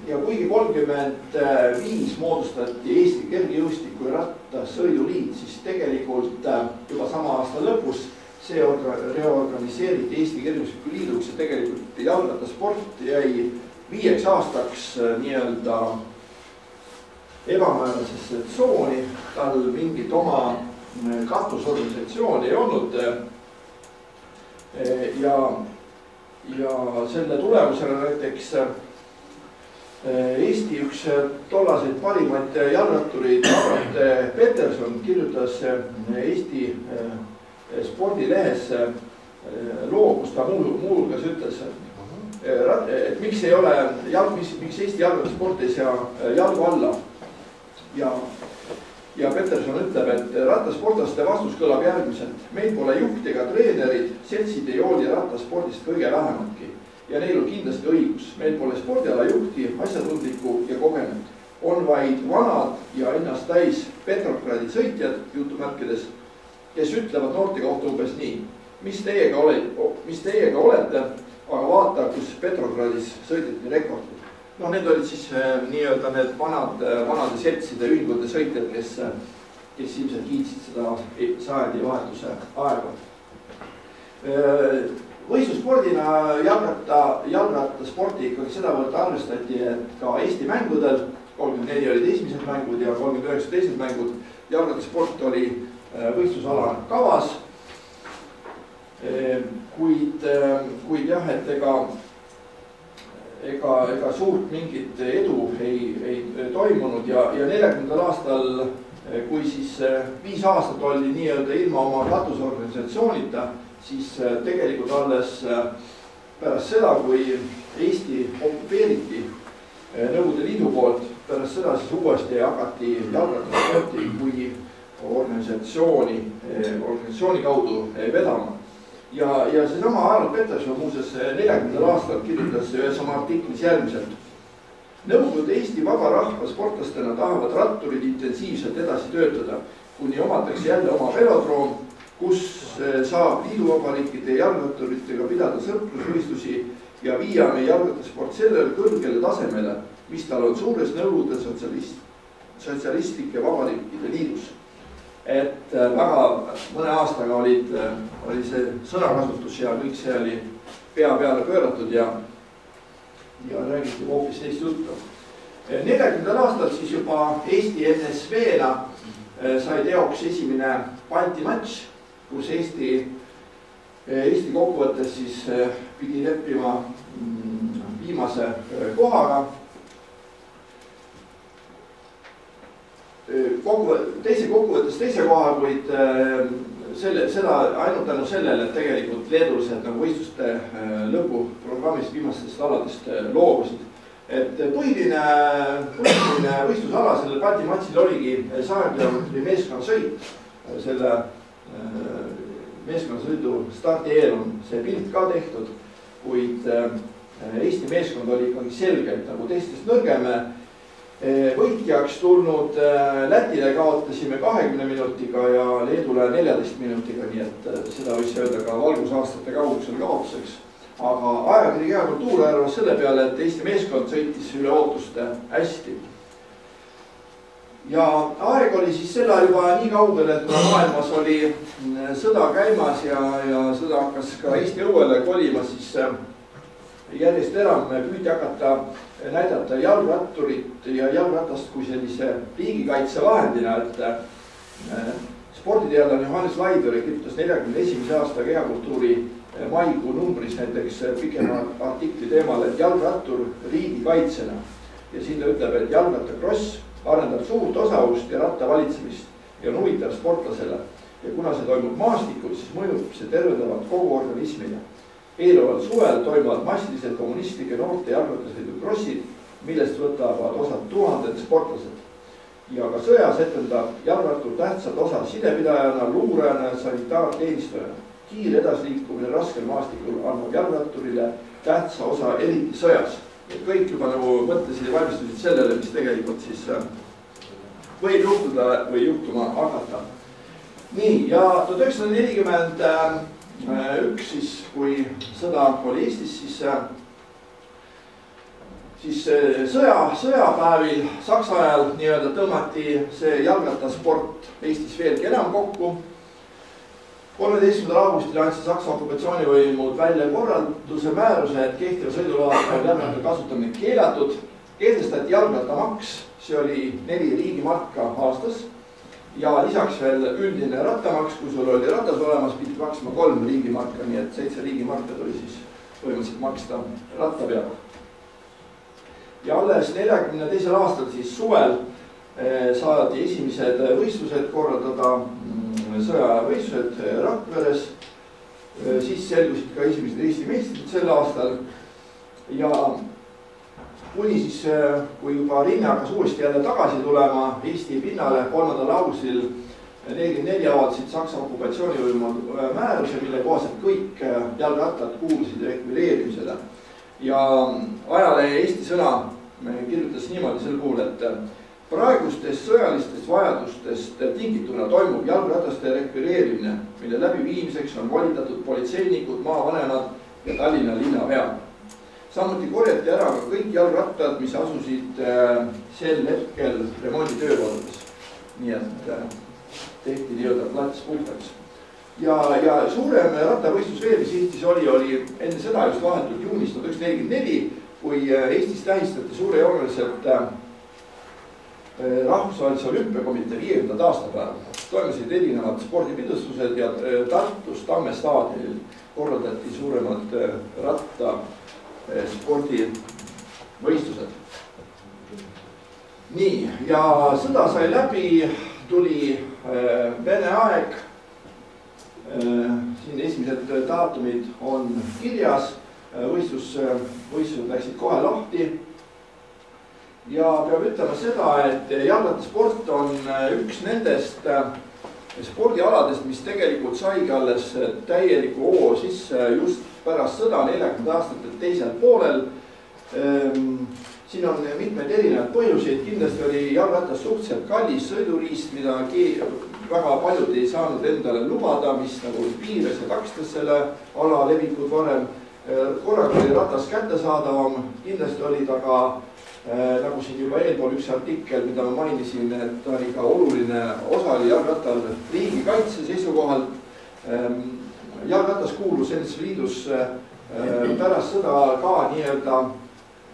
[SPEAKER 2] ja kuigi 35 moodustati Eesti kergejõustiku ja rattasõiduliit, siis tegelikult juba sama aasta lõpus see reorganiseeriti Eesti kergejõustiku liiduks ja tegelikult jalgrattasport jäi 5 aastaks nii-öelda ebamäärasesse tsooni, tal mingit oma katusorganisatsiooni ei olnud. Ja selle tulemusena näiteks Eesti üks tollaseid parimaid jalgratturid Albert Peterson kirjutas Eesti spordilehes loo, kus ta muuhulgas ütles, et miks ei ole miks Eesti jalgrattasport ei sea jalgu alla. Ja Peterson ütleb, et rattasportlaste vastus kõlab järgmiselt. Meil pole juht ega treenerid, seltsid ei hooli rattaspordist kõige vähematki. Ja neil on kindlasti õigus. Meil pole spordiala juhti, asjatundlikku ja kogenud. On vaid vanad ja ennast täis petrokraadi sõitjad, jutumärkides, kes ütlevad noorte kohta umbes nii. Mis teiega olete, aga vaata, kus Petrogradis sõideti rekordid. No need olid siis nii-öelda need vanade seltside ühingute sõitjad, kes ilmselt kiitsid seda sajandi vahetuse aega. Võistlusspordina jalgrattasporti ikkagi sedavõrd arvestati, et ka Eesti mängudel, 34 olid esimesed mängud ja 39 teised mängud, jalgrattasport oli võistlusala kavas. Kuid jah, et ega suurt mingit edu ei toimunud ja 40. aastal, kui siis 5 aastat oli nii-öelda ilma oma katusorganisatsioonita, siis tegelikult alles pärast seda, kui Eesti okupeeriti Nõukogude Liidu poolt, pärast seda siis uuesti hakati jalgrattasporti kui organisatsiooni kaudu vedama. Ja seesama Albert Peterson muuseas 40. aastal kirjutas ühes oma artiklis järgmiselt. Nõukogude Eesti vaba rahva sportlastena tahavad ratturid intensiivselt edasi töötada, kuni omatakse jälle oma velodroom, kus saab liiduvabariikide jalgratturitega pidada sõprusvõistlusi ja viia meie jalgrattasport sellele kõrgele tasemele, mis tal on suures Nõukogude sotsialistlike vabariikide liidus. Et väga mõne aastaga oli see sõnakasutus ja kõik see oli pea peale pööratud ja räägiti hoopis teist juttu. 40. aastal siis juba Eesti NSV-na sai teoks esimene Balti matš, kus Eesti kokkuvõttes siis pidi leppima viimase kohaga. Kokkuvõttes teise koha, kuid seda ainult tänu sellele, et tegelikult leedulised nagu võistluste lõpuprogrammist viimastest aladest loobusid. Et põhiline võistlusala sellel Balti matšil oligi 100 kilomeetri meeskonnasõit. Selle meeskonnasõidu stardi eel on see pilt ka tehtud, kuid Eesti meeskond oli ikkagi selgelt nagu teistest nõrgeme. Võitjaks tulnud Lätile kaotasime 20 minutiga ja Leedule 14 minutiga, nii et seda võiks öelda ka valgusaastate kaugusel kaotuseks. Aga ajakiri Kehakultuur arvas selle peale, et Eesti meeskond sõitis üle ootuste hästi. Ja aeg oli siis selle juba nii kaugel, et maailmas oli sõda käimas ja sõda hakkas ka Eesti õuele kolima, siis järjest enam püüdi hakata näidata jalgratturit ja jalgratast kui sellise riigikaitsevahendina, et sporditeadlane Johannes Laidvere kirjutas 41. aasta Kehakultuuri maikuu numbris näiteks pikema artikli teemal, et jalgrattur riigikaitsena. Ja siin ta ütleb, et jalgrattakross arendab suurt osavust ja ratta valitsemist ja on huvitav sportlasele. Ja kuna see toimub maastikul, siis mõjub see tervendavalt kogu organismile. Eeloleval suvel toimuvad massilised kommunistlike noorte jalgrattasõidu krossid, millest võtavad osa tuhanded sportlased. Ja ka sõjas etendab jalgrattur tähtsat osa sidepidajana, luurajana ja sanitaarteenistajana. Kiir edasliikumine raskel maastikul annab jalgratturile tähtsa osa eriti sõjas. Et kõik juba nagu mõtlesid ja valmistusid sellele, mis tegelikult siis võib juhtuda või juhtuma hakata. Nii, ja 1941 siis, kui sõda oli Eestis, siis siis sõjapäevil Saksa ajal nii-öelda tõmmati see jalgrattasport Eestis veelgi enam kokku. 13. augustil andsid Saksa okupatsioonivõimud välja korralduse määruse, et kehtiva sõidulaeva jalgratta kasutamine keelatud. Kehtestati jalgrattamaks, see oli 4 riigimarka aastas ja lisaks veel üldine rattamaks, kui sul oli ratas olemas, pidid maksma 3 riigimarka, nii et 7 riigimarka tuli siis põhimõtteliselt maksta ratta peale. Ja alles 42. aastal siis suvel saadi esimesed võistlused korraldada, sõjavõistlused Rakveres. Siis selgusid ka esimesed Eesti meistrid sel aastal ja kuni siis, kui juba rinne hakkas uuesti jälle tagasi tulema Eesti pinnale 3. augustil 44 avaldasid Saksa okupatsioonivõimud määruse, mille kohaselt kõik jalgrattad kuulusid rekvireerimisele. Ja ajalehe Eesti Sõna kirjutas niimoodi sel puhul, et praegustest sõjalistest vajadustest tingituna toimub jalgrataste rekvireerimine, mille läbiviimiseks on volitatud politseinikud, maavanemad ja Tallinna linnapea. Samuti korjati ära ka kõik jalgrattad, mis asusid sel hetkel remonditöökodades. Nii et tehti nii-öelda plats puhtaks. Ja suurem rattavõistlus veel, mis Eestis oli enne seda just vahetult juunist 1944, kui Eestis tähistati suurejooneliselt Rahvusvahelise Olümpiakomitee 50. aastapäev. Toimusid erinevad spordipidustused ja Tartus Tamme staadionil korraldati suuremad rattaspordivõistlused. Nii, ja sõda sai läbi, tuli Vene aeg. Siin esimesed daatumid on kirjas. Võistlused läksid kohe lahti ja peab ütlema seda, et jalgrattasport on üks nendest spordialadest, mis tegelikult saigi alles täieliku hoo sisse just pärast sõda 40 aastate teisel poolel. Siin on mitmeid erinevaid põhjuseid, kindlasti oli jalgratas suhteliselt kallis sõiduriist, mida väga paljud ei saanud endale lubada, mis nagu piiras ja takstas selle ala levikud varem. Korraga oli ratas kättesaadavam, kindlasti oli ta ka, nagu siin juba eelpool üks artikkel, mida ma mainisin, et ta oli ka oluline osa oli jalgrattal riigikaitse seisukohalt. Jalgratas kuulus NSV Liidus pärast sõda ka nii-öelda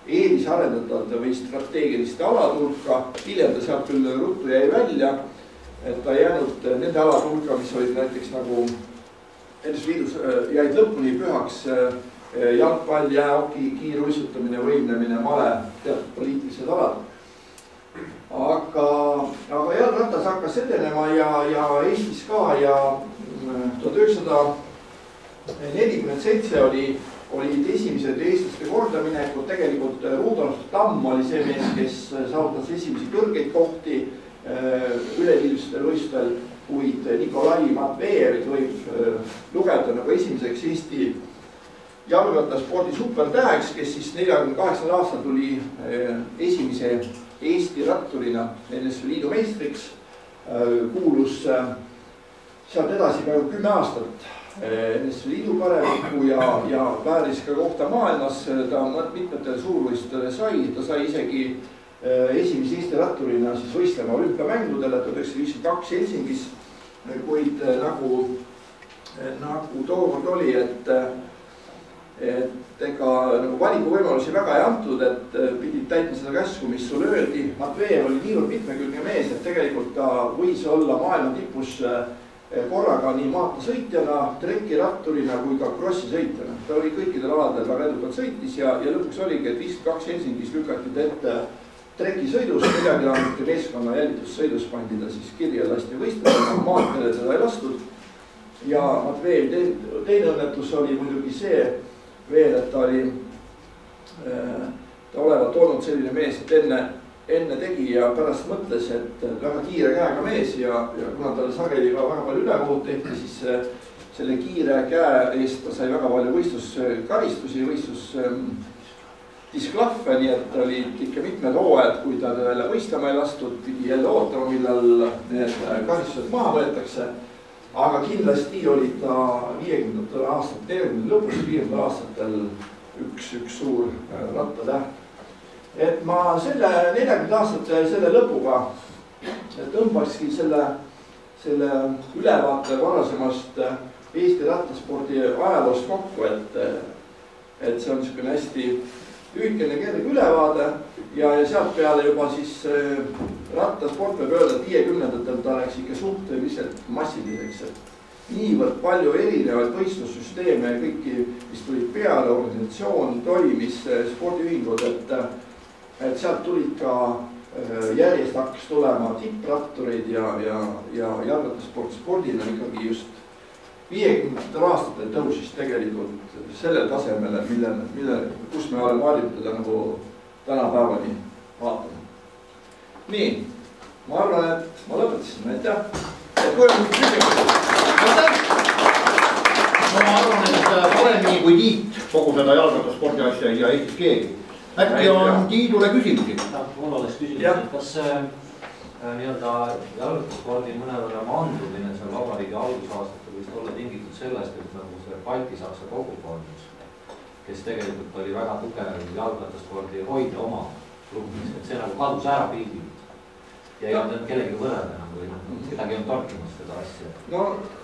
[SPEAKER 2] eelisarendatavate või strateegiliste alade hulka. Hiljem ta sealt küll ruttu jäi välja, et ta jäänud nende alade hulka, mis olid näiteks nagu NSV Liidus jäid lõpuni pühaks jalgpall, jäähoki, kiiruisutamine, võimlemine, male, teatud poliitilised alad. Aga jalgratas hakkas edenema ja Eestis ka ja 1947 olid esimesed eestlaste kordaminekud. Tegelikult Rudolf Tamm oli see mees, kes saavutas esimesi kõrgeid kohti üleliidustel võistlustel, kuid Nikolai Matvejevid võib lugeda nagu esimeseks Eesti jalgrattaspordi supertäheks, kes siis 48. aastal tuli esimese Eesti ratturina NSV Liidu meistriks. Kuulus sealt edasi ka 10 aastat NSV Liidu paremikku ja vääris ka kohta maailmas. Ta mitmetele suurvõistlustele sai, ta sai isegi esimese Eesti ratturina siis võistlema olümpiamängudele 1952 Helsingis, kuid nagu tookord oli, et ega nagu valikuvõimalusi väga ei antud, et pidid täitma seda käsku, mis sulle öeldi. Matvejev oli niivõrd mitmekülgne mees, et tegelikult ta võis olla maailma tipus korraga nii maanteesõitjana, trekiratturina kui ka krossisõitjana. Ta oli kõikidel aladel väga edukalt sõitis ja lõpuks oligi, et 52 Helsingis lükati ette trekisõidus, 4 kilomeetri meeskonna jälitussõidus pandi ta siis kirja lasti võistlema, maanteele teda ei lastud. Ja Matvejev teine õnnetus oli muidugi see veel, et ta olevat olnud selline mees, et enne tegi ja pärast mõtles, et väga kiire käega mees ja kuna talle sageli ka väga palju ülekohut tehti, siis selle kiire käe eest ta sai väga palju võistluskaristusi, võistlusdisklahve, nii et olid ikka mitmed hooajad, kui ta jälle võistlema ei lastud, pidi jälle ootama, millal need karistused maha võetakse. Aga kindlasti oli ta 50. aastatel, 40. lõpus 50. aastatel üks suur rattatäht. et ma selle 40 aastate selle lõpuga tõmbakski selle ülevaate varasemast Eesti rattaspordi ajaloost kokku, et see on niisugune hästi lühikene kerge ülevaade ja sealt peale juba siis rattasport võib öelda, et 50-ndatel ta läks ikka suhteliselt massiliseks, et niivõrd palju erinevaid võistlussüsteeme ja kõiki, mis tulid peale, organisatsioon, toimis, spordiühingud, et sealt tulid ka järjest hakkas tulema tipprattureid ja jalgrattasport spordina ikkagi just 50 aastatel tõusis tegelikult sellele tasemele, kus me oleme valinud teda nagu tänapäevani vaatama. Nii, ma arvan, et ma lõpetasin, aitäh. Et kui on küsimus?
[SPEAKER 1] Aitäh! No ma arvan, et paremini kui Tiit kogu seda jalgrattaspordi asja ei tea Eestis keegi. Äkki on Tiidule küsimusi?
[SPEAKER 3] Mul oleks küsimus, kas nii-öelda jalgrattaspordi mõnevõrra mandumine seal vabariigi algusaastatel võis olla tingitud sellest, et nagu see Balti-Saksa kogukondus, kes tegelikult oli väga tugev jalgrattaspordi hoida oma ruumis, et see nagu kadus ära pildilt ja ei olnud kellegi võrrelda nagu või kedagi on torkimas seda asja.
[SPEAKER 2] No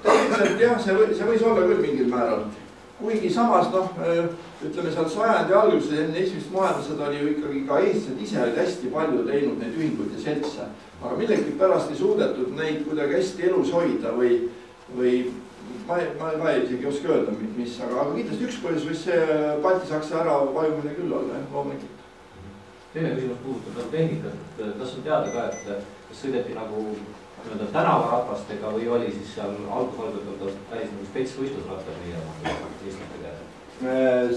[SPEAKER 2] tegelikult jah, see võis olla küll mingil määral. Kuigi samas, ütleme seal sajandi alguses enne esimest maailmasõda oli ju ikkagi ka eestlased ise olid hästi palju teinud neid ühinguid ja seltse. Aga millegi pärast ei suudetud neid kuidagi hästi elus hoida või ma ei isegi oska öelda, mis, aga kindlasti üks põhjus võis see Balti-Saksa ära vajumine küll olla, loomulikult.
[SPEAKER 3] Teine küsimus puudutab tehnikat, kas on teada ka, et kas sõideti nagu tänavaratastega või oli siis seal algusalgatel täis nagu spetsvõistlusrattas nii eestlate käes?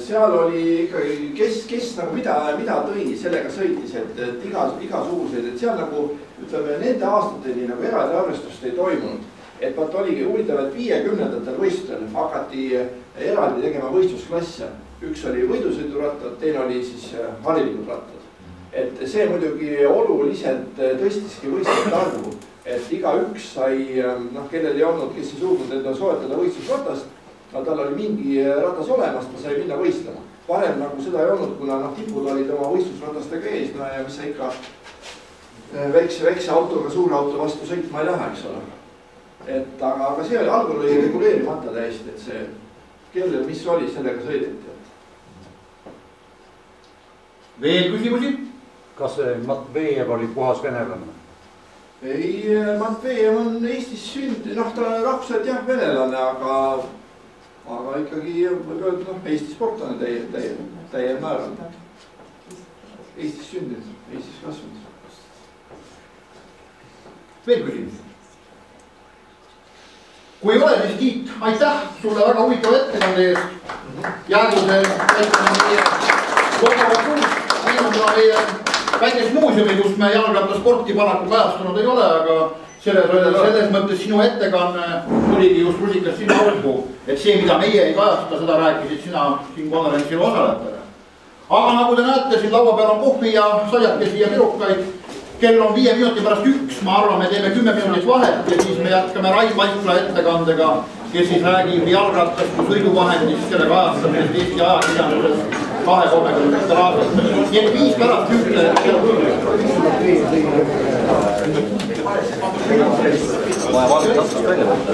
[SPEAKER 2] Seal oli ikkagi, kes nagu mida tõi, sellega sõitis, et igasuguseid, et seal nagu, ütleme, nende aastateni nagu eraldi arvestust ei toimunud. Et vaat oligi huvitav, et 50-ndatel võistlustel hakati eraldi tegema võistlusklasse. Üks oli võidusõidurattad, teine oli siis harilikud rattad. Et see muidugi oluliselt tõstiski võistluse arvu, et igaüks sai, kellel ei olnud, kes ei suutnud enda soetada võistlusratast, tal oli mingi ratas olemas, ta sai minna võistlema. Varem nagu seda ei olnud, kuna tipud olid oma võistlusratastega ees, ja mis sa ikka väikse autoga suure auto vastu sõitma ei lähe, eks ole. Aga see oli, algul oli reguleerimata täiesti, et see, kellel mis oli, sellega sõideti.
[SPEAKER 1] Veel küsimusi?
[SPEAKER 6] Kas Matvejev oli puhas venelane?
[SPEAKER 2] Ei, Matvejev on Eestis sündi, ta on rahvuselt jah venelane, aga ikkagi võib öelda, Eesti sportlane täiel määral. Eestis sündid, Eestis kasvanud.
[SPEAKER 1] Veel küsimusi? Kui ei ole, siis Tiit, aitäh sulle väga huvitava ettekande eest. Jääduse ettekande meie Kogu-Kuus, meie väikest muuseumi, kus me jalgrattasporti paraku kajastanud ei ole, aga selles mõttes sinu ettekanne tuligi just rusikas sinu algu, et see, mida meie ei kajasta, seda rääkisid sina siin konverentsil osalejatele. Aga nagu te näete, siin laua peal on kohvi ja saiakesi ja pirukaid. Kell on 5 minuti pärast 1, ma arvan, me teeme 10 minutit vahet ja siis me jätkame Rait Vaikla ettekandega, kes siis räägib jalgrattast kui sõiduvahendist, selle kajastamisest Eesti ajakirjanduses 20-30 aastatel. Nii et 5 pärast 1.
[SPEAKER 4] Vaja valget taskust välja võtta.